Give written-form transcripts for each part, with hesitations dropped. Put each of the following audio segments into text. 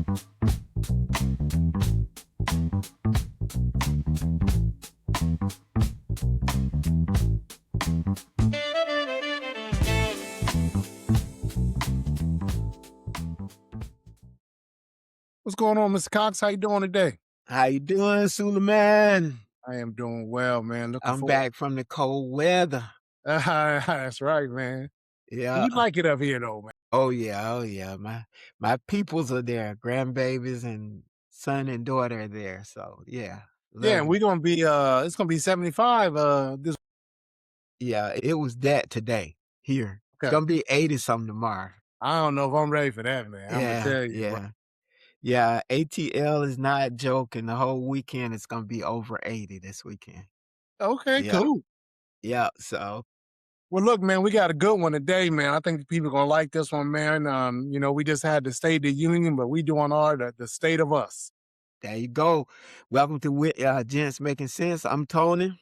What's going on, Mr. Cox? How you doing today? How you doing, Suleiman? I am doing well, man. Looking I'm forward. back from the cold weather. That's right, man. Yeah. You like it up here, though, man. Oh yeah. Oh yeah. My peoples are there. Grandbabies and son and daughter are there. So yeah. Yeah, Love and it. we're gonna be it's gonna be 75 this Yeah. It was that today here. It's okay. gonna be 80 something tomorrow. I don't know if I'm ready for that, man. I'm gonna Yeah. tell you, bro. Yeah. Yeah. ATL is not joking. The whole weekend it's gonna be over 80 this weekend. Okay, Yeah. cool. Yeah. So Well, look, man, we got a good one today, man. I think people gonna like this one, man. We just had the State of the Union, but we doing the state of us. there you go. Welcome to Gents Making Sense. I'm Tony.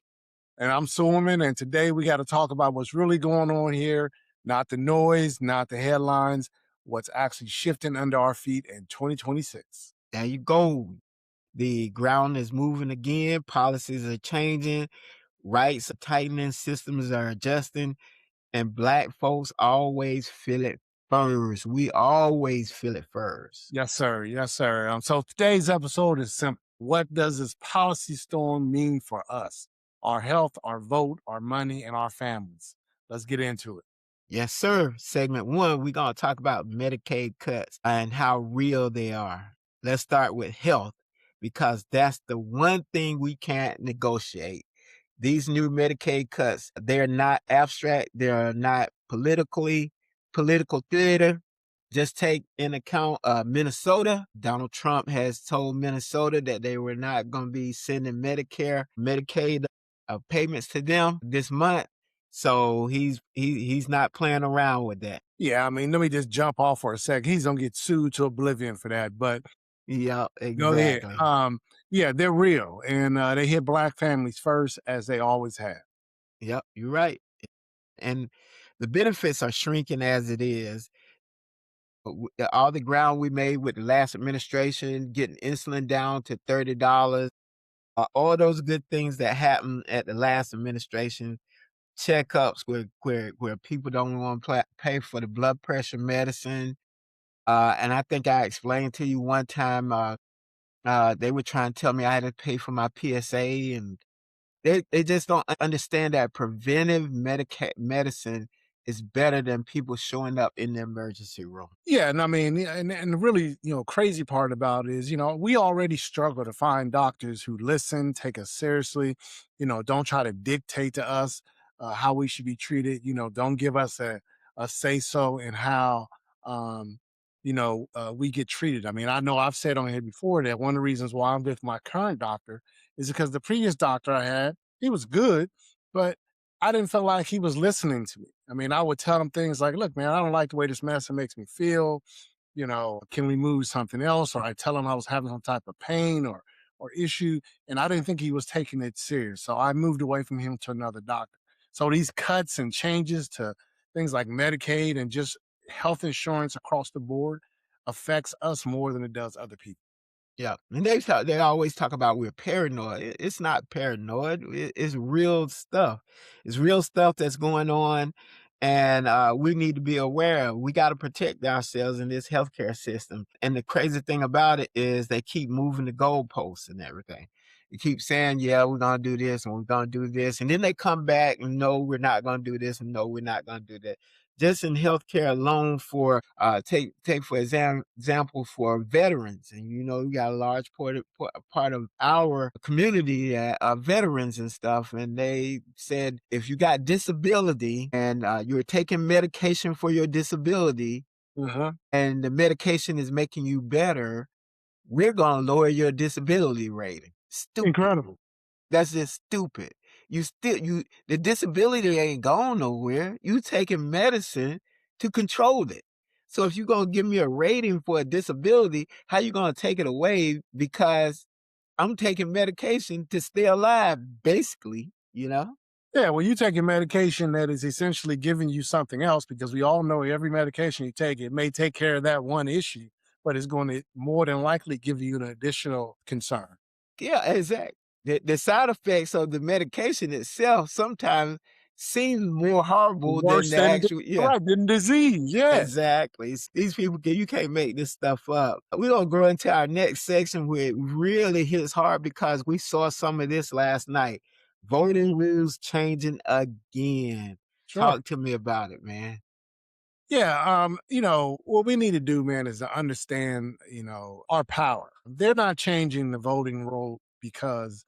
And I'm Suleiman, and today we got to talk about what's really going on here, not the noise, not the headlines, what's actually shifting under our feet in 2026. There you go. The ground is moving again. Policies are changing. Rights are tightening. Systems are adjusting. And Black folks always feel it first. We always feel it first. Yes, sir. Yes, sir. So today's episode is simple. What does this policy storm mean for us? Our health, our vote, our money, and our families. Let's get into it. Yes, sir. Segment 1, we're going to talk about Medicaid cuts and how real they are. Let's start with health because that's the one thing we can't negotiate. These new Medicaid cuts, they're not abstract. They're not political theater. Just take in account Minnesota. Donald Trump has told Minnesota that they were not going to be sending Medicaid payments to them this month. So he's not playing around with that. Yeah, I mean, let me just jump off for a sec. He's gonna get sued to oblivion for that, but Yeah, go ahead. exactly. Yeah, they're real, and they hit Black families first, as they always have. Yep, you're right. And the benefits are shrinking as it is. All the ground we made with the last administration, getting insulin down to $30, all those good things that happened at the last administration, checkups where people don't want to pay for the blood pressure medicine. And I think I explained to you one time, they were trying to tell me I had to pay for my PSA, and they just don't understand that preventive medicine is better than people showing up in the emergency room. Yeah, and I mean, and the really, crazy part about it is, we already struggle to find doctors who listen, take us seriously, don't try to dictate to us how we should be treated, don't give us a say so in how, we get treated. I mean, I know I've said on here before that one of the reasons why I'm with my current doctor is because the previous doctor I had, he was good, but I didn't feel like he was listening to me. I mean, I would tell him things like, look, man, I don't like the way this medicine makes me feel. Can we move something else? Or I tell him I was having some type of pain or issue. And I didn't think he was taking it serious. So I moved away from him to another doctor. So these cuts and changes to things like Medicaid and just health insurance across the board affects us more than it does other people. Yeah, and they always talk about we're paranoid. It's not paranoid. It's real stuff. It's real stuff that's going on, and we need to be aware. We got to protect ourselves in this healthcare system. And the crazy thing about it is they keep moving the goalposts and everything. You keep saying, "Yeah, we're gonna do this and we're gonna do this," and then they come back and no, we're not gonna do this and no, we're not gonna do that. Just in healthcare alone, for take for example for veterans, and you got a large part of our community that are veterans and stuff, and they said if you got disability and you're taking medication for your disability, Uh-huh. and the medication is making you better, we're gonna lower your disability rating. Stupid. Incredible. That's just stupid. The disability ain't gone nowhere. You taking medicine to control it. So if you're gonna give me a rating for a disability, how you gonna take it away because I'm taking medication to stay alive, basically, you know? Yeah, well, you taking medication that is essentially giving you something else because we all know every medication you take, it may take care of that one issue, but it's going to more than likely give you an additional concern. Yeah, exactly. The side effects of the medication itself sometimes seem more horrible than Worse the than actual. Yeah. right, than disease. Yeah. Exactly. These people can you can't make this stuff up. We're gonna go into our next section where it really hits hard because we saw some of this last night. Voting rules changing again. Sure. Talk to me about it, man. Yeah, what we need to do, man, is to understand, our power. They're not changing the voting role because,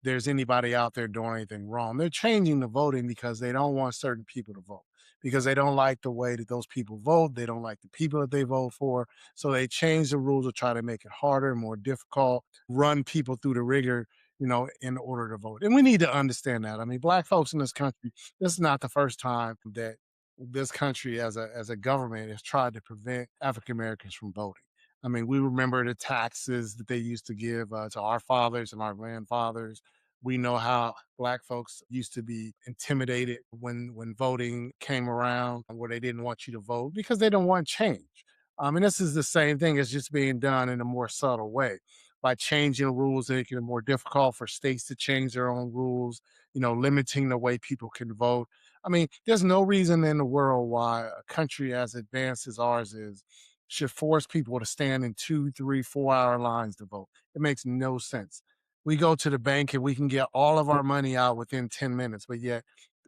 there's anybody out there doing anything wrong. They're changing the voting because they don't want certain people to vote, because they don't like the way that those people vote. They don't like the people that they vote for. So they change the rules to try to make it harder, more difficult, run people through the rigor, in order to vote. And we need to understand that. I mean, black folks in this country, this is not the first time that this country as a government has tried to prevent African Americans from voting. I mean, we remember the taxes that they used to give to our fathers and our grandfathers. We know how black folks used to be intimidated when voting came around, where they didn't want you to vote because they don't want change. And this is the same thing. It's just being done in a more subtle way by changing rules, making it more difficult for states to change their own rules. Limiting the way people can vote. I mean, there's no reason in the world why a country as advanced as ours is should force people to stand in 2, 3, 4 hour lines to vote. It makes no sense. We go to the bank and we can get all of our money out within 10 minutes, but yet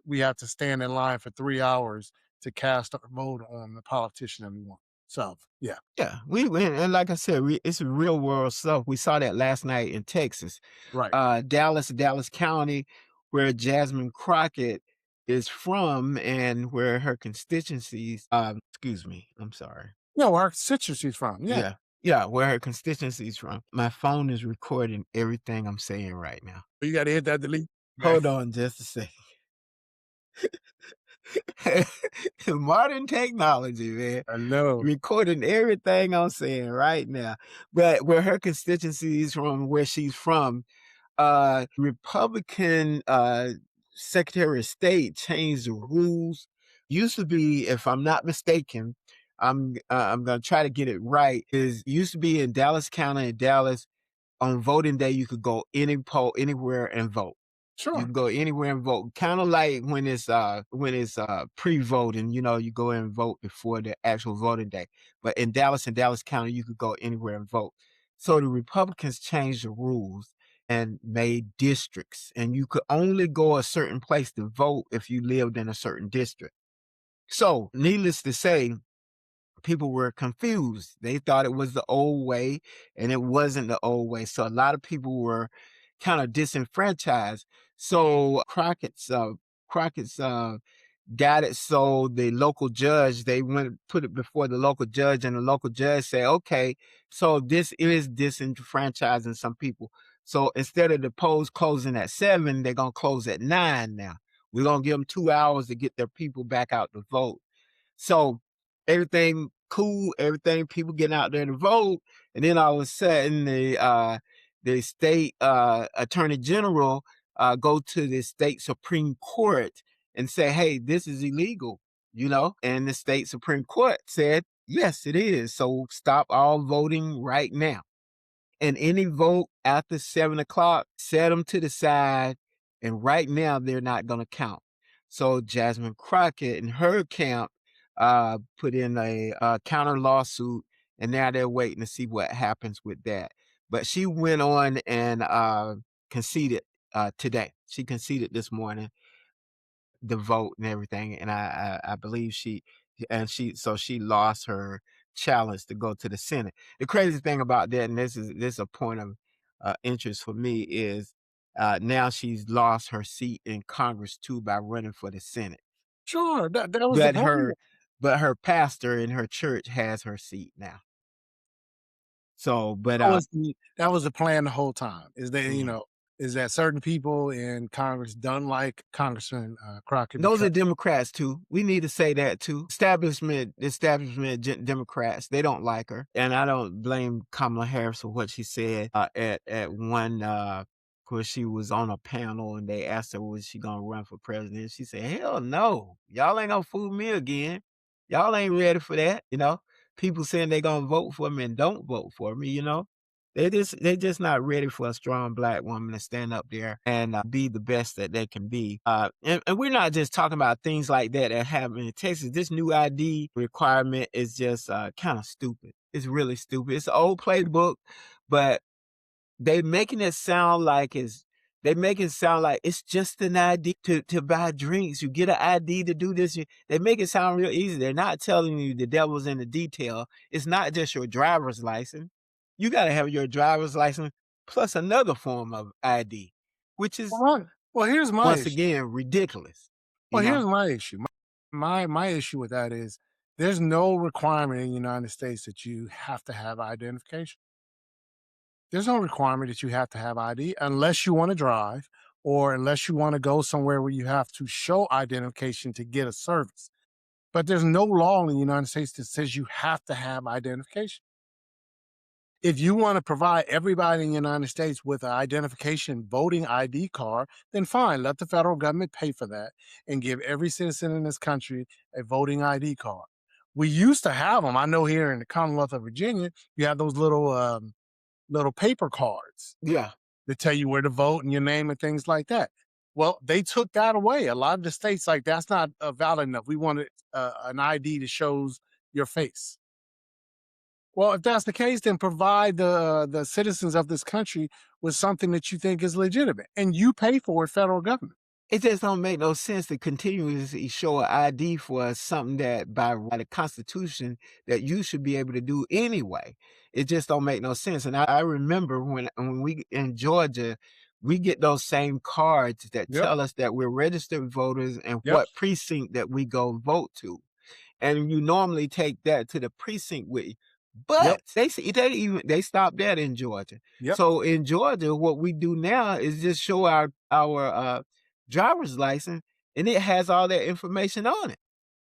we have to stand in line for 3 hours to cast our vote on the politician that we want. So, yeah, Yeah, and like I said, it's real world stuff. We saw that last night in Texas, right. Dallas County, where Jasmine Crockett is from, and where her constituencies. Excuse me, I'm sorry. Yeah, where our constituency's from. Yeah. Yeah, yeah, where her constituencies from. My phone is recording everything I'm saying right now. You got to hit that delete. Man, Hold on just a second. Modern technology, man. I know. Recording everything I'm saying right now. But where her constituencies from, where she's from, Republican Secretary of State changed the rules. Used to be, if I'm not mistaken, I'm gonna try to get it right. Is used to be in Dallas County, in Dallas, on voting day, you could go any poll anywhere and vote. You Sure. can go anywhere and vote. Kind of like when it's pre-voting, you go in and vote before the actual voting day. But in Dallas County, you could go anywhere and vote. So the Republicans changed the rules and made districts, and you could only go a certain place to vote if you lived in a certain district. So, needless to say, people were confused. They thought it was the old way, and it wasn't the old way. So a lot of people were kind of disenfranchised. So Crockett's got it. So the local judge, they went put it before the local judge, and the local judge said, "Okay, so this is disenfranchising some people. So instead of the polls closing at 7, they're gonna close at 9 now. We're gonna give them 2 hours to get their people back out to vote." So everything cool, everything people getting out there to vote, and then all of a sudden the state attorney general go to the state Supreme Court and say, "Hey, this is illegal," and the state Supreme Court said, "Yes, it is. So stop all voting right now." And any vote after 7 o'clock, set them to the side. And right now, they're not going to count. So Jasmine Crockett and her camp put in a counter lawsuit, and now they're waiting to see what happens with that. But she went on and conceded today. She conceded this morning the vote and everything, and I believe she lost her challenge to go to the Senate. The crazy thing about that, and this is a point of interest for me, is now she's lost her seat in Congress too by running for the Senate. Sure. That was the But plan. her pastor in her church has her seat now. So, but That was the plan the whole time. yeah. Is that certain people in Congress don't like Congressman Crockett Those because are Democrats too. We need to say that too. Establishment Democrats, they don't like her, and I don't blame Kamala Harris for what she said at one. Of course, she was on a panel and they asked her was she gonna run for president. She said, "Hell no, y'all ain't gonna fool me again. Y'all ain't ready for that." people saying they gonna vote for me and don't vote for me, you know? They just not ready for a strong black woman to stand up there and, be the best that they can be. And we're not just talking about things like that happen in Texas. This new ID requirement is just, kinda stupid. It's really stupid. It's an old playbook, but they making it sound like they make it sound like it's just an ID to buy drinks. You get an ID to do this. They make it sound real easy. They're not telling you the devil's in the detail. It's not just your driver's license. You got to have your driver's license plus another form of ID, which is Well, here's my once issue. again ridiculous. You Well, know, here's my issue. My issue with that is there's no requirement in the United States that you have to have identification. There's no requirement that you have to have ID unless you want to drive or unless you want to go somewhere where you have to show identification to get a service. But there's no law in the United States that says you have to have identification. If you want to provide everybody in the United States with an identification voting ID card, then fine, let the federal government pay for that and give every citizen in this country a voting ID card. We used to have them. I know here in the Commonwealth of Virginia, you have those little paper cards yeah. that tell you where to vote and your name and things like that. Well, they took that away. A lot of the states like that's not valid enough. We wanted an ID that shows your face. Well, if that's the case, then provide the citizens of this country with something that you think is legitimate, and you pay for it, federal government. It just don't make no sense to continuously show an ID for something that by the Constitution that you should be able to do anyway. It just don't make no sense. And I remember when we in Georgia, we get those same cards that Yep, tell us that we're registered voters and yep, what precinct that we go vote to. And you normally take that to the precinct with you. yep, But they stopped that in Georgia. yep. So in Georgia, what we do now is just show our driver's license, and it has all that information on it.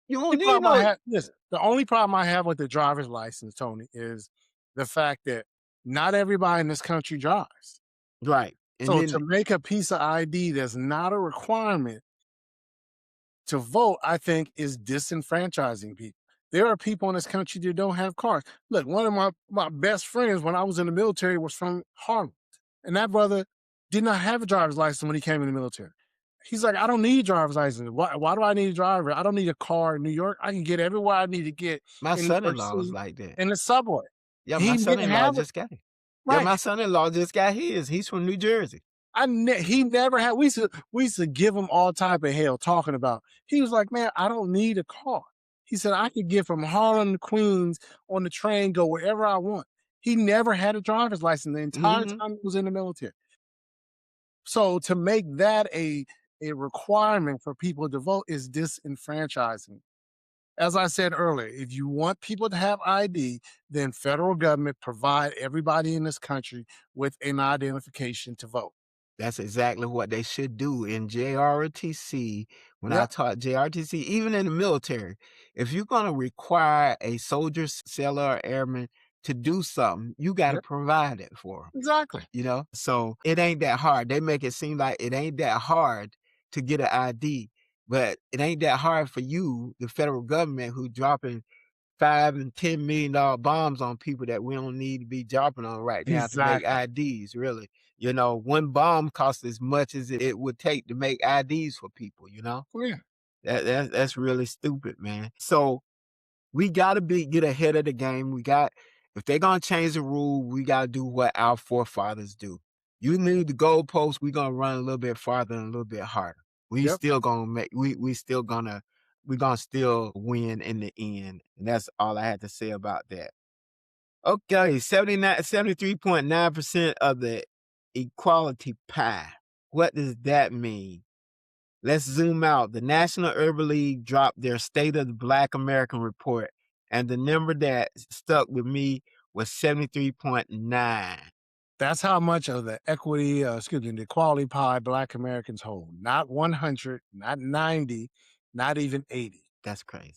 You don't Only need problem I no have listen, the only problem I have with the driver's license, Tony, is the fact that not everybody in this country drives. right. And So then to make a piece of ID that's not a requirement to vote, I think, is disenfranchising people. There are people in this country that don't have cars. Look, one of my best friends when I was in the military was from Harlem. And that brother did not have a driver's license when he came in the military. He's like, I don't need a driver's license. Why do I need a driver? I don't need a car in New York. I can get everywhere I need to get my in New York son-in-law was City like that. in the subway. Yeah, my He didn't son-in-law have it. just got it. Yeah, Right. my son-in-law just got his. He's from New Jersey. He never had. We used to give him all type of hell talking about. He was like, man, I don't need a car. He said I could get from Harlem to Queens on the train, go wherever I want. He never had a driver's license the entire Mhm. time he was in the military. So to make that a requirement for people to vote is disenfranchising. As I said earlier, if you want people to have ID, then federal government provide everybody in this country with an identification to vote. That's exactly what they should do in JROTC. When I Yep, taught JRTC, even in the military, if you're gonna require a soldier, sailor, or airman to do something, you gotta yep, provide it for them. exactly. You know? So, it ain't that hard. They make it seem like it ain't that hard to get an ID, but it ain't that hard for you, the federal government, who dropping 5 and $10 million bombs on people that we don't need to be dropping on right now to make Exactly. IDs, really. You know, one bomb costs as much as it would take to make IDs for people, you know? Oh, yeah. That's really stupid, man. So we gotta get ahead of the game. If they're gonna change the rule, we gotta do what our forefathers do. You move the goalpost, we're gonna run a little bit farther and a little bit harder. We Yep. still gonna make we still gonna we're gonna still win in the end. And that's all I had to say about that. Okay, 73.9% of the equality pie. What does that mean? Let's zoom out. The National Urban League dropped their State of the Black American report, and the number that stuck with me was 73.9. That's how much of the equity, the equality pie Black Americans hold. Not 100, not 90, not even 80. That's crazy.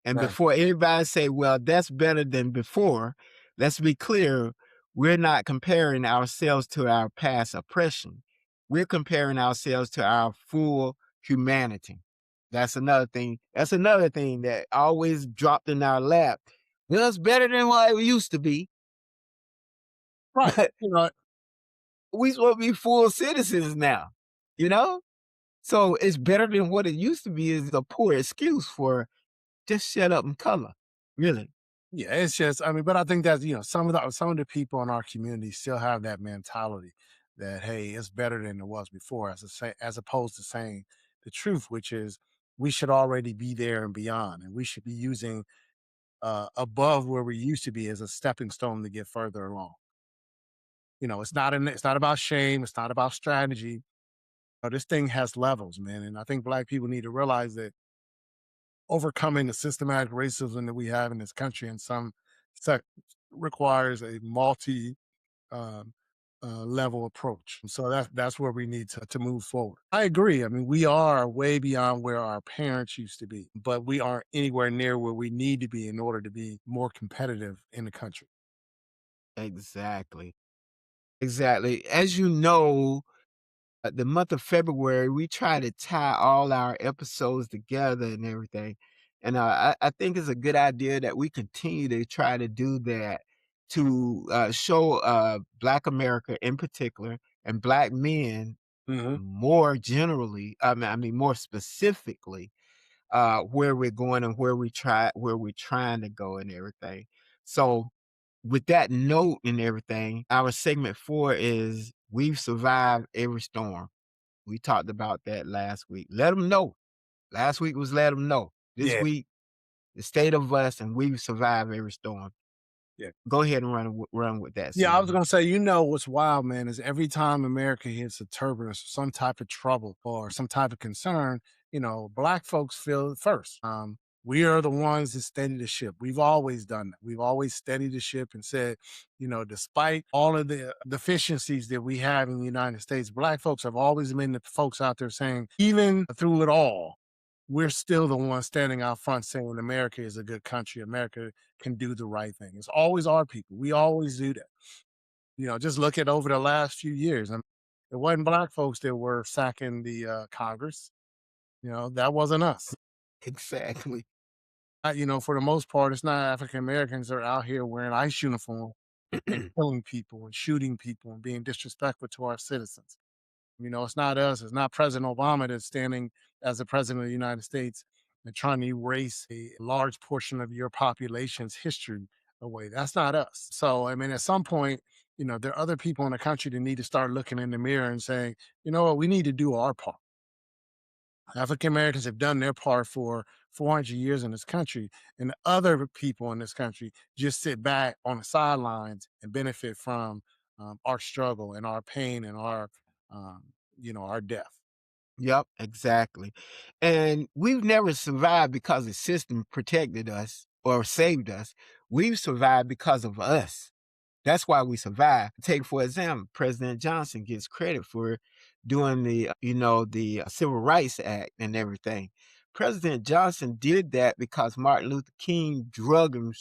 And Right. before anybody say, well, that's better than before, let's be clear, we're not comparing ourselves to our past oppression. We're comparing ourselves to our full humanity. That's another thing. That's another thing that always dropped in our lap. Well, it's better than what it used to be. Right. You know, We supposed to be full citizens now, you know? So it's better than what it used to be is a poor excuse for just shut up and color, really. yeah, it's just, I mean, but I think that, some of the people in our community still have that mentality that, hey, it's better than it was before, as opposed to saying the truth, which is we should already be there and beyond, and we should be using above where we used to be as a stepping stone to get further along. It's not about shame, it's not about strategy. This thing has levels, man, and I think Black people need to realize that overcoming the systematic racism that we have in this country in some sec requires a multi um, level approach. And so that's where we need to move forward. I agree. I mean, we are way beyond where our parents used to be, but we aren't anywhere near where we need to be in order to be more competitive in the country. Exactly. Exactly. As you know, the month of February, we try to tie all our episodes together and everything. And I think it's a good idea that we continue to try to do that to show Black America in particular and Black men Hmm. more generally, I mean more specifically, where we're going and where we're trying to go and everything. So with that note and everything, our segment 4 is we've survived every storm. We talked about that last week. Let them know. Last week was let them know. This Yeah. week, the state of us, and we've survived every storm. Yeah. Go ahead and run with that Yeah, I was segment. gonna say, what's wild, man, is every time America hits a turbulence, some type of trouble or some type of concern, Black folks feel it first. We are the ones that steady the ship. We've always done that. We've always steadied the ship and said, despite all of the deficiencies that we have in the United States, Black folks have always been the folks out there saying, even through it all, we're still the ones standing out front saying America is a good country. America can do the right thing. It's always our people. We always do that. Just look at over the last few years. It wasn't Black folks that were sacking the Congress. That wasn't us. Exactly. For the most part, it's not African Americans that are out here wearing ICE uniform and killing people and shooting people and being disrespectful to our citizens. It's not us. It's not President Obama that's standing as the president of the United States and trying to erase a large portion of your population's history away. That's not us. So, I mean, at some point, there are other people in the country that need to start looking in the mirror and saying, you know what, we need to do our part. African Americans have done their part for 400 years in this country, and other people in this country just sit back on the sidelines and benefit from our struggle and our pain and our death. Yep, exactly. And we've never survived because the system protected us or saved us. We've survived because of us. That's why we survived. Take, for example, President Johnson gets credit for doing the Civil Rights Act and everything. President Johnson did that because Martin Luther King drug him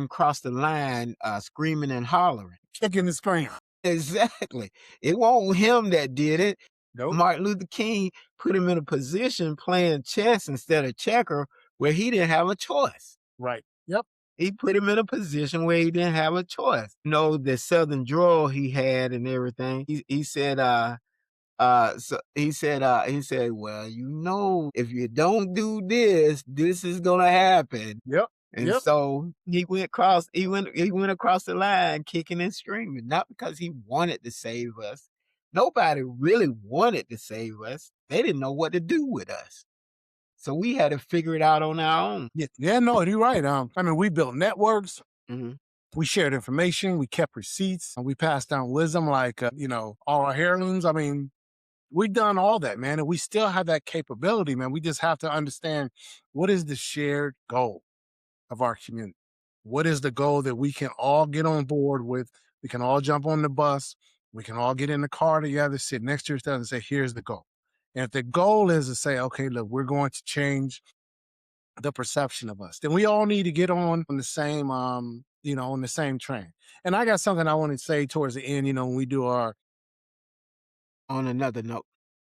across the line, screaming and hollering. Kicking the screen. Exactly. It wasn't him that did it. Nope. Martin Luther King put him in a position playing chess instead of checker where he didn't have a choice. Right. Yep. He put him in a position where he didn't have a choice. The Southern drawl he had and everything. He said, so he said, well, if you don't do this, this is gonna happen. Yep. And Yep. so he went across the line kicking and screaming, not because he wanted to save us. Nobody really wanted to save us. They didn't know what to do with us. So we had to figure it out on our own. Yeah. Yeah. No, you're right. I mean, we built networks. Mhm. We shared information. We kept receipts. And we passed down wisdom, like all our heirlooms. I mean, we've done all that, man, and we still have that capability, man. We just have to understand what is the shared goal of our community. What is the goal that we can all get on board with? We can all jump on the bus. We can all get in the car together, sit next to each other, and say, "Here's the goal." And if the goal is to say, "Okay, look, we're going to change the perception of us," then we all need to get on the same, on the same train. And I got something I want to say towards the end. When we do our On another note.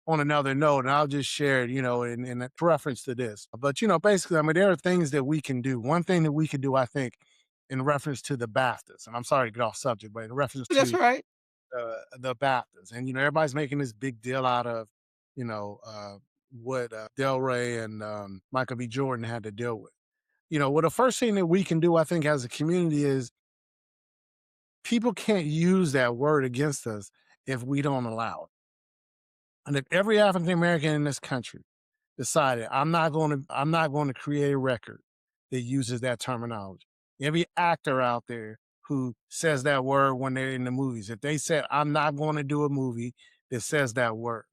on another note, and I'll just share it, in reference to this. But, basically, I mean, there are things that we can do. One thing that we can do, I think, in reference to the BAFTAs, and I'm sorry to get off subject, but in reference That's to right. the BAFTAs, and everybody's making this big deal out of, what Del Rey and Michael B. Jordan had to deal with. Well, the first thing that we can do, I think, as a community is people can't use that word against us if we don't allow it. And if every African American in this country decided I'm not going to create a record that uses that terminology. Every actor out there who says that word when they're in the movies, if they said I'm not going to do a movie that says that word,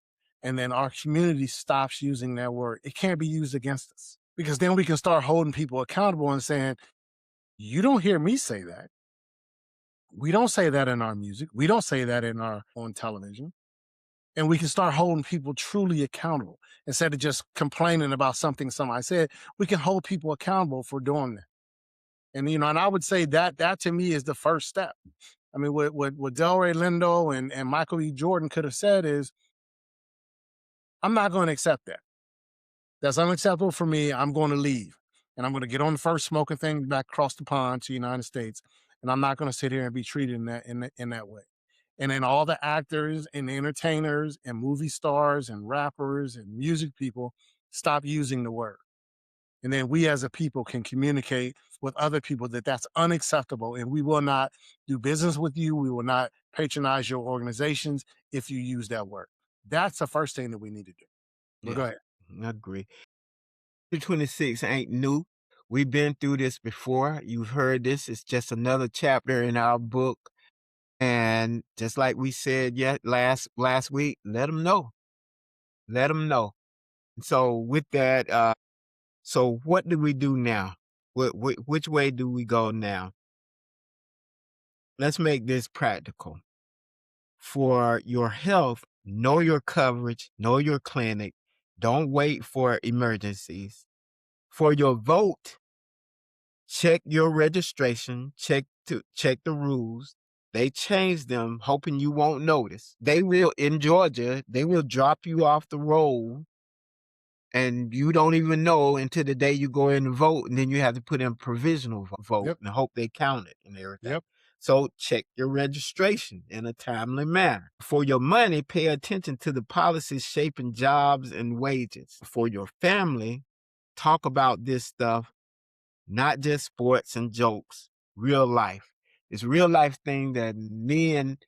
and then our community stops using that word, it can't be used against us because then we can start holding people accountable and saying, you don't hear me say that. We don't say that in our music. We don't say that in our on television. And we can start holding people truly accountable instead of just complaining about something somebody said. We can hold people accountable for doing that. And and I would say that to me is the first step. I mean, what Delray Lindo and Michael E. Jordan could have said is, I'm not going to accept that. That's unacceptable for me. I'm going to leave. And I'm going to get on the first smoking thing back across the pond to the United States. And I'm not going to sit here and be treated in that way. And then all the actors and entertainers and movie stars and rappers and music people stop using the word. And then we as a people can communicate with other people that that's unacceptable and we will not do business with you. We will not patronize your organizations if you use that word. That's the first thing that we need to do. But go Yeah, ahead. I agree. 26 ain't new. We've been through this before. You've heard this. It's just another chapter in our book. And just like we said last week, let them know. Let them know. So with that, so what do we do now? Which way do we go now? Let's make this practical. For your health, know your coverage, know your clinic. Don't wait for emergencies. For your vote, check your registration, check the rules. They changed them, hoping you won't notice. They will in Georgia, they will drop you off the roll and you don't even know until the day you go in and vote, and then you have to put in provisional vote Yep. and hope they count it and everything. Yep. So check your registration in a timely manner. For your money, pay attention to the policies shaping jobs and wages. For your family, talk about this stuff, not just sports and jokes, real life. It's real life thing that men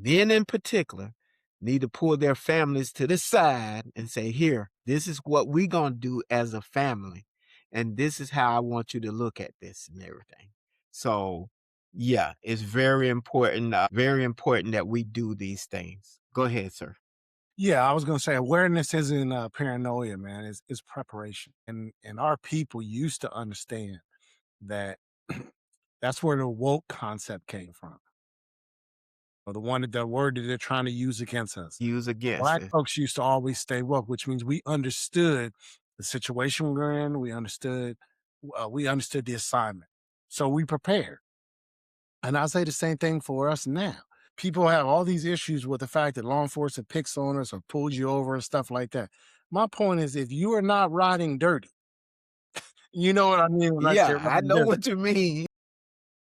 in particular, need to pull their families to the side and say, here, this is what we going to do as a family. And this is how I want you to look at this and everything. So, yeah, it's very important that we do these things. Go ahead, sir. Yeah, I was gonna say awareness isn't paranoia, man. It's preparation, and our people used to understand that that's where the woke concept came from, or the word that they're trying to use against us. Use against Black it. folks used to always stay woke, which means we understood the situation we're in. We understood the assignment, so we prepared. And I say the same thing for us now. People have all these issues with the fact that law enforcement picks on us or pulls you over and stuff like that. My point is, if you are not riding dirty, you know what I mean when I say Yeah, I riding know dirty. what you mean.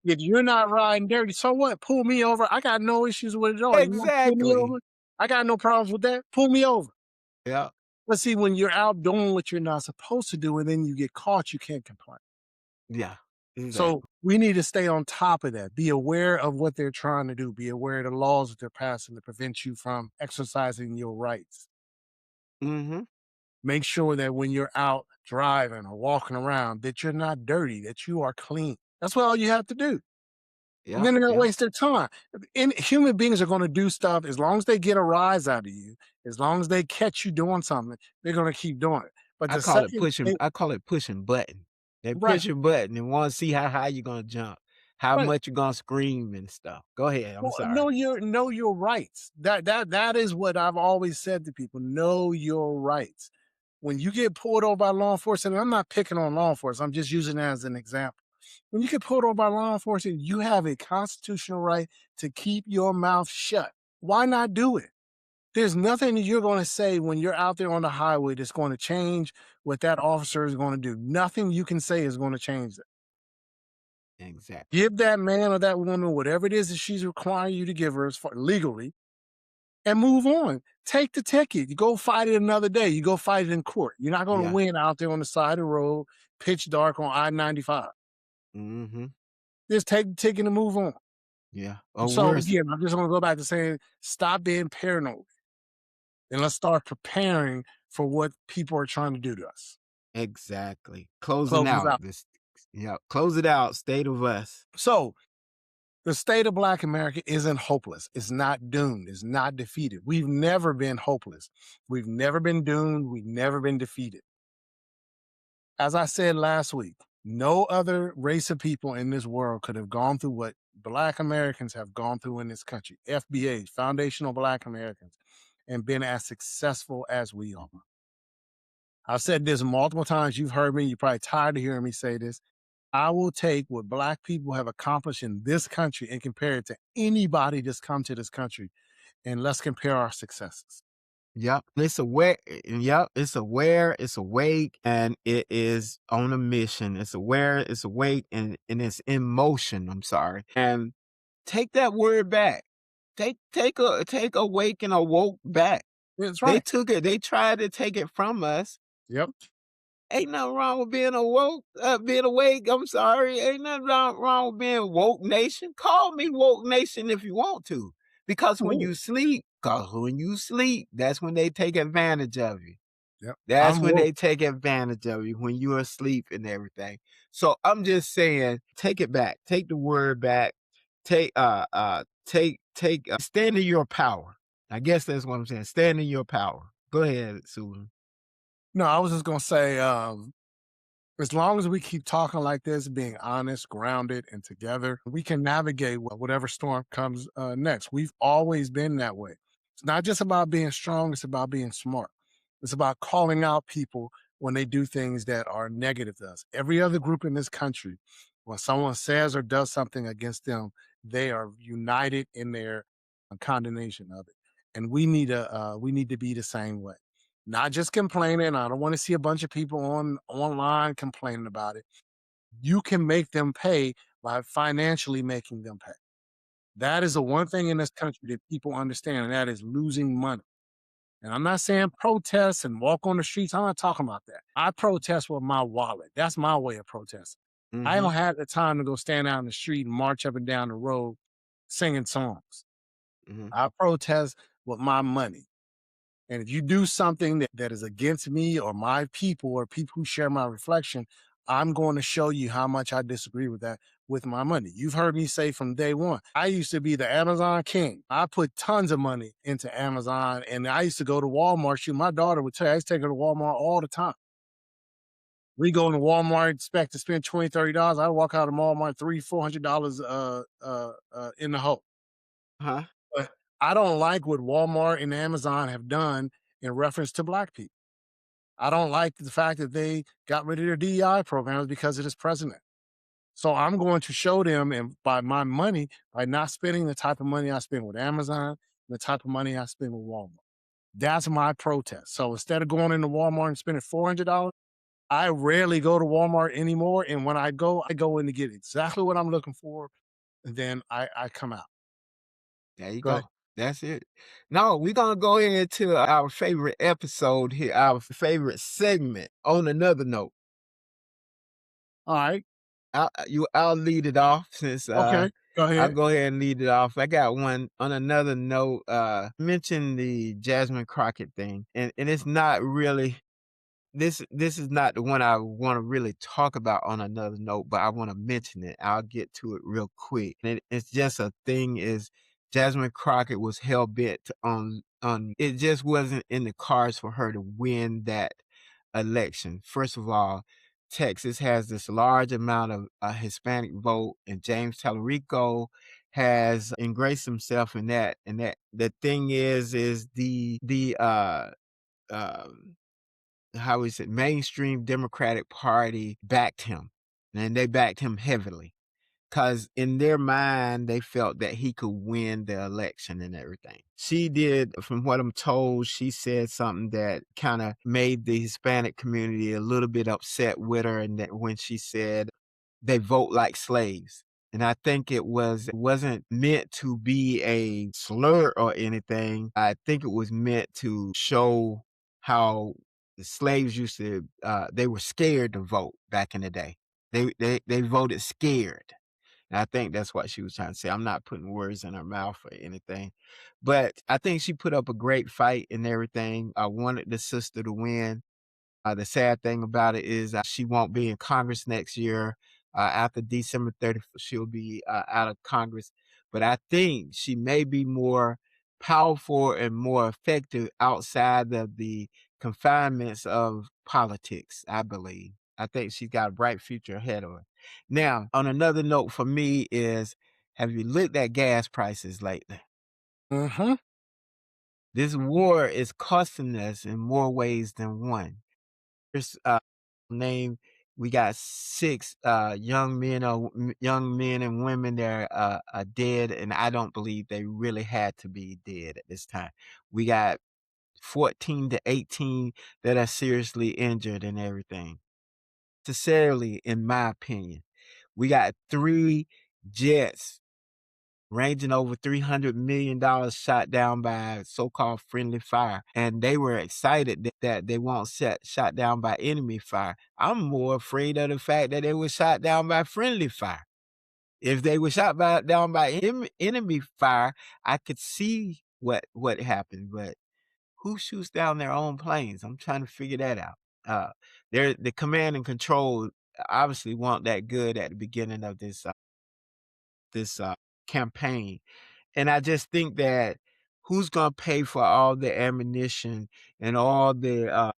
If you're not riding dirty, so what? Pull me over. I got no issues with it at all. You want to pull me Exactly. over? I got no problems with that. Pull me over. Yeah, But see, when you're out doing what you're not supposed to do and then you get caught, you can't complain. yeah, So exactly. we need to stay on top of that. Be aware of what they're trying to do. Be aware of the laws that they're passing to prevent you from exercising your rights. Mm-hmm. Make sure that when you're out driving or walking around, that you're not dirty, that you are clean. That's what all you have to do. And Yeah, then they're not yeah. waste their time. And human beings are going to do stuff as long as they get a rise out of you, as long as they catch you doing something, they're going to keep doing it. But the second, I call it pushing button. They right, push your button and wanna see how high you gonna jump, how right. much you gonna scream and stuff. Go ahead, I'm Well, sorry. know your rights. That is what I've always said to people. Know your rights. When you get pulled over by law enforcement, and I'm not picking on law enforcement, I'm just using it as an example. When you get pulled over by law enforcement, you have a constitutional right to keep your mouth shut. Why not do it? There's nothing that you're going to say when you're out there on the highway that's going to change what that officer is going to do. Nothing you can say is going to change that. Exactly. Give that man or that woman whatever it is that she's requiring you to give her as far legally and move on. Take the ticket. You go fight it another day. You go fight it in court. You're not going to Yeah. win out there on the side of the road, pitch dark on I-95. Mhm. Just take the ticket and move on. Yeah. And Or so worse. again, I'm just going to go back to saying, stop being paranoid and let's start preparing for what people are trying to do to us. Exactly. Closing Close this out out. this. Yeah. Close it out. State of us. So the state of Black America isn't hopeless. It's not doomed. It's not defeated. We've never been hopeless. We've never been doomed. We've never been defeated. As I said last week, no other race of people in this world could have gone through what Black Americans have gone through in this country, FBA, Foundational Black Americans, and been as successful as we are. I've said this multiple times. You've heard me. You're probably tired of hearing me say this. I will take what Black people have accomplished in this country and compare it to anybody that's come to this country, and let's compare our successes. Yep. It's aware. Yep. It's aware. It's awake, and it is on a mission. It's aware. It's awake, and it's in motion. I'm sorry. And take that word back. Take awake and awoke back. That's They right. took it. They tried to take it from us. Yep. Ain't nothing wrong with being awoke, being awake. I'm sorry. Ain't nothing wrong with being woke nation. Call me woke nation if you want to, because Ooh, when you sleep, that's when they take advantage of you. yep. That's I'm when woke. they take advantage of you when you're asleep and everything. So I'm just saying, take it back. Take the word back. Stand in your power. I guess that's what I'm saying. Stand in your power. Go ahead, Susan. No, I was just gonna say, as long as we keep talking like this, being honest, grounded, and together, we can navigate whatever storm comes next. We've always been that way. It's not just about being strong, it's about being smart. It's about calling out people when they do things that are negative to us. Every other group in this country, when someone says or does something against them, they are united in their condemnation of it. And we need to be the same way. Not just complaining. I don't want to see a bunch of people online complaining about it. You can make them pay by financially making them pay. That is the one thing in this country that people understand, and that is losing money. And I'm not saying protest and walk on the streets. I'm not talking about that. I protest with my wallet. That's my way of protesting. I Mm-hmm. don't have the time to go stand out in the street and march up and down the road singing songs. Mm-hmm. I protest with my money. And if you do something that is against me or my people or people who share my reflection, I'm going to show you how much I disagree with that with my money. You've heard me say from day one, I used to be the Amazon king. I put tons of money into Amazon and I used to go to Walmart. Shoot, my daughter would tell you, I used to take her to Walmart all the time. We go into Walmart, expect to spend $20, $30. I walk out of Walmart, $300, $400 in the hole. Huh? But I don't like what Walmart and Amazon have done in reference to Black people. I don't like the fact that they got rid of their DEI programs because of this president. So I'm going to show them and by my money, by not spending the type of money I spend with Amazon, the type of money I spend with Walmart. That's my protest. So instead of going into Walmart and spending $400, I rarely go to Walmart anymore. And when I go in to get exactly what I'm looking for. And then I come out. There you Go ahead. go. That's it. No, we're gonna go into our favorite episode here, our favorite segment. On another note, All right. I'll lead it off since Okay. Go I'll ahead. go ahead and lead it off. I got one on another note. Mention the Jasmine Crockett thing, and it's not really this is not the one I want to really talk about on another note, but I want to mention it. I'll get to it real quick. It's just a thing is Jasmine Crockett was hell bent on it just wasn't in the cards for her to win that election. First of all, Texas has this large amount of Hispanic vote, and James Tallarico has engraced himself in that. And that the thing is the um how is it mainstream Democratic Party backed him, and they backed him heavily. 'cause in their mind, they felt that he could win the election and everything. She did, from what I'm told, she said something that kinda made the Hispanic community a little bit upset with her, and that when she said, "They vote like slaves." And I think it wasn't meant to be a slur or anything. I think it was meant to show how the slaves used to, they were scared to vote back in the day. They voted scared. And I think that's what she was trying to say. I'm not putting words in her mouth or anything, but I think she put up a great fight and everything. I wanted the sister to win. The sad thing about it is she won't be in Congress next year. After December 31st, she'll be out of Congress. But I think she may be more powerful and more effective outside of the confinements of politics, I believe. I think she's got a bright future ahead of her. Now, on another note for me is, have you looked at gas prices lately? Mhm. This war is costing us in more ways than one. There's, name we got 6, young men and women that are dead, and I don't believe they really had to be dead at this time. We got 14 to 18 that are seriously injured and everything. Necessarily, in my opinion, we got 3 jets ranging over $300 million shot down by so-called friendly fire, and they were excited that they won't shot down by enemy fire. I'm more afraid of the fact that they were shot down by friendly fire. If they were down by enemy fire, I could see what happened, but who shoots down their own planes? I'm trying to figure that out. Uh, they're the command and control obviously weren't that good at the beginning of this campaign. And I just think that who's gonna pay for all the ammunition and all the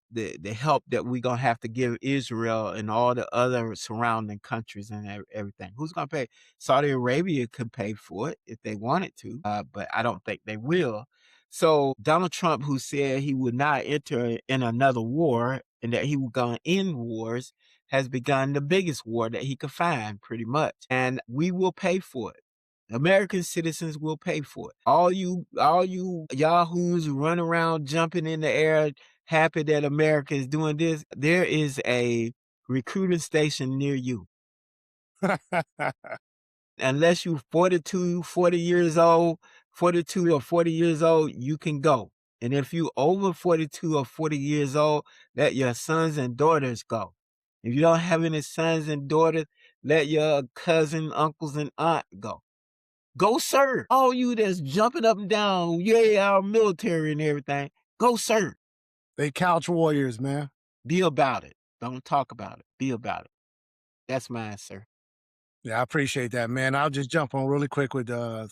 help that we gonna have to give Israel and all the other surrounding countries and everything? Who's gonna pay? Saudi Arabia could pay for it if they wanted to, but I don't think they will. So Donald Trump, who said he would not enter in another war and that he was gonna end wars, has begun the biggest war that he could find, pretty much. And we will pay for it. American citizens will pay for it. All you yahoos run around jumping in the air, happy that America is doing this. There is a recruiting station near you. Unless you 42, 40 years old, 42 or 40 years old, you can go. And if you over 42 or 40 years old, let your sons and daughters go. If you don't have any sons and daughters, let your cousin, uncles, and aunt go. Go serve. All you that's jumping up and down, yay, our military and everything, go serve. They couch warriors, man. Be about it. Don't talk about it. Be about it. That's mine, sir. Yeah, I appreciate that, man. I'll just jump on really quick with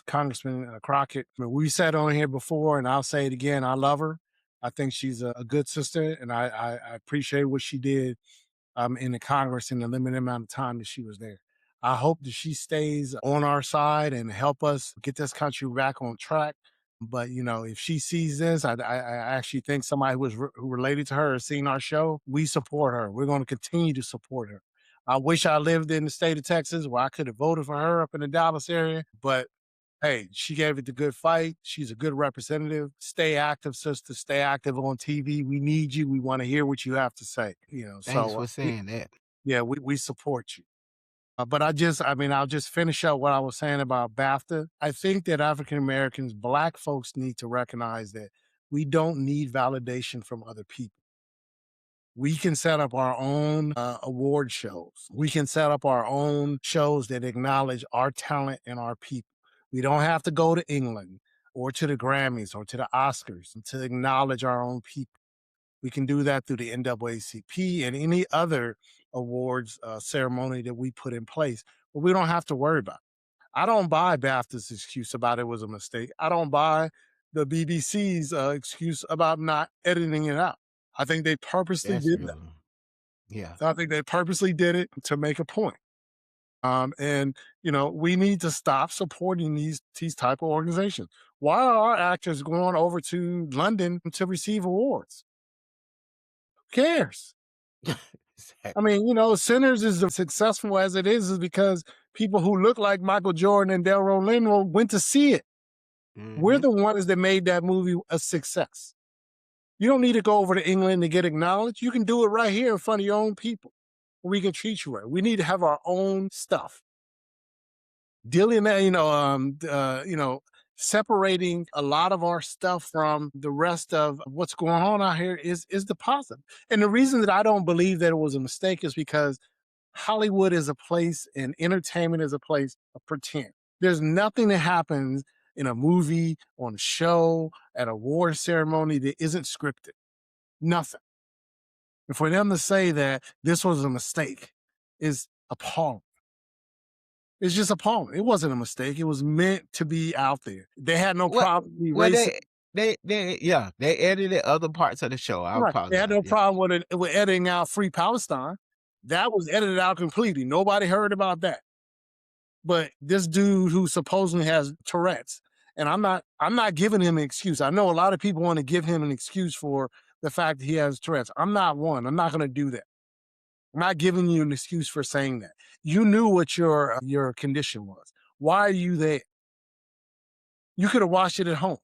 Congressman Crockett. I mean, we said on here before, and I'll say it again. I love her. I think she's a good sister, and I appreciate what she did in the Congress in the limited amount of time that she was there. I hope that she stays on our side and help us get this country back on track. But you know, if she sees this, I actually think somebody who related to her has seen our show. We support her. We're going to continue to support her. I wish I lived in the state of Texas where I could have voted for her up in the Dallas area, but hey, she gave it the good fight. She's a good representative. Stay active, sister. Stay active on TV. We need you. We want to hear what you have to say. You know, Thanks so for saying that. yeah, we support you. But I mean, I'll just finish up what I was saying about BAFTA. I think that African Americans, Black folks, need to recognize that we don't need validation from other people. We can set up our own award shows. We can set up our own shows that acknowledge our talent and our people. We don't have to go to England or to the Grammys or to the Oscars to acknowledge our own people. We can do that through the NAACP and any other awards ceremony that we put in place, but we don't have to worry about it. I don't buy BAFTA's excuse about it was a mistake. I don't buy the BBC's excuse about not editing it out. I think they purposely That's did that. real. Yeah. I think they purposely did it to make a point. And you know, we need to stop supporting these type of organizations. Why are our actors going over to London to receive awards? Who cares? I Exactly. mean, you know, Sinners is as successful as it is because People who look like Michael Jordan and Delroy Lindo went to see it. We're Mhm. the ones that made that movie a success. You don't need to go over to England to get acknowledged. You can do it right here in front of your own people. We can treat you right. We need to have our own stuff. Dealing, separating a lot of our stuff from the rest of what's going on out here is the positive. And the reason that I don't believe that it was a mistake is because Hollywood is a place and entertainment is a place of pretend. There's nothing that happens in a movie, on a show, at a award ceremony that isn't scripted. Nothing. And for them to say that this was a mistake is appalling. It's just appalling. It wasn't a mistake. It was meant to be out there. They had no What problem well, erasing. they edited other parts of the show. I Right. They had apologize, no yeah. problem with editing out Free Palestine. That was edited out completely. Nobody heard about that. But this dude who supposedly has Tourette's, and I'm not giving him an excuse. I know a lot of people want to give him an excuse for the fact that he has Tourette's. I'm not one. I'm not going to do that. I'm not giving you an excuse for saying that. You knew what your condition was. Why are you there? You could have watched it at home.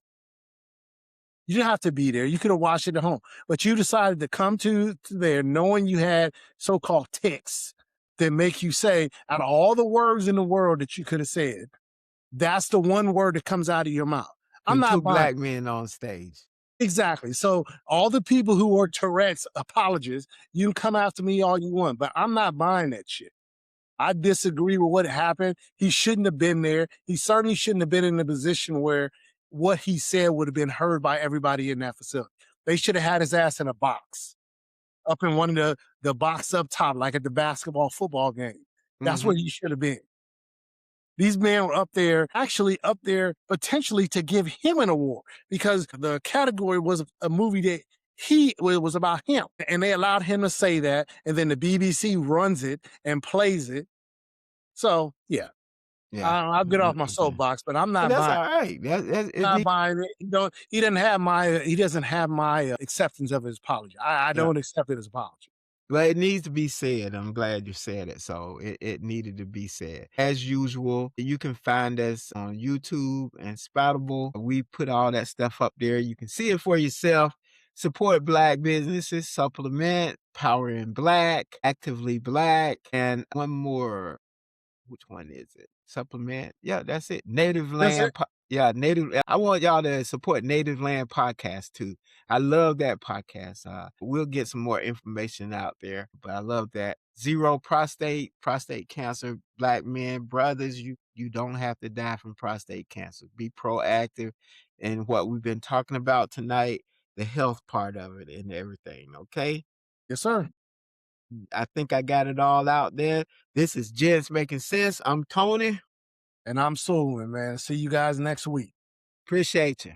You didn't have to be there. You could have watched it at home. But you decided to come to there knowing you had so-called tics that make you say, out of all the words in the world that you could have said, that's the one word that comes out of your mouth. I'm And 2 not buying black men on stage. exactly. So all the people who are Tourette's apologists, you can come after me all you want, but I'm not buying that shit. I disagree with what happened. He shouldn't have been there. He certainly shouldn't have been in a position where what he said would have been heard by everybody in that facility. They should have had his ass in a box, up in one of the box up top, like at the basketball football game. That's where Mhm. he should have been. These men were up there, actually up there potentially to give him an award because the category was a movie that it was about him. And they allowed him to say that. And then the BBC runs it and plays it. So yeah, Yeah. I'll get off my Okay. soapbox, but I'm And not that's buying. alright. That it Not need buying it. He doesn't have my. He doesn't have my acceptance of his apology. I yeah. don't accept it as apology. But it needs to be said. I'm glad you said it. So it needed to be said. As usual, you can find us on YouTube and Spoutable. We put all that stuff up there. You can see it for yourself. Support Black businesses, supplement, Power in Black, Actively Black, and one more. Which one is it? Supplement? Yeah, that's it. Native That's it. Land yeah, Native I want y'all to support Native Land Podcast too. I love that podcast. We'll get some more information out there, but I love that. Zero prostate cancer, Black men, brothers, you don't have to die from prostate cancer. Be proactive in what we've been talking about tonight, the health part of it and everything, okay? Yes, sir. I think I got it all out there. This is Jens Making Sense. I'm Tony. And I'm suing, man. See you guys next week. Appreciate you.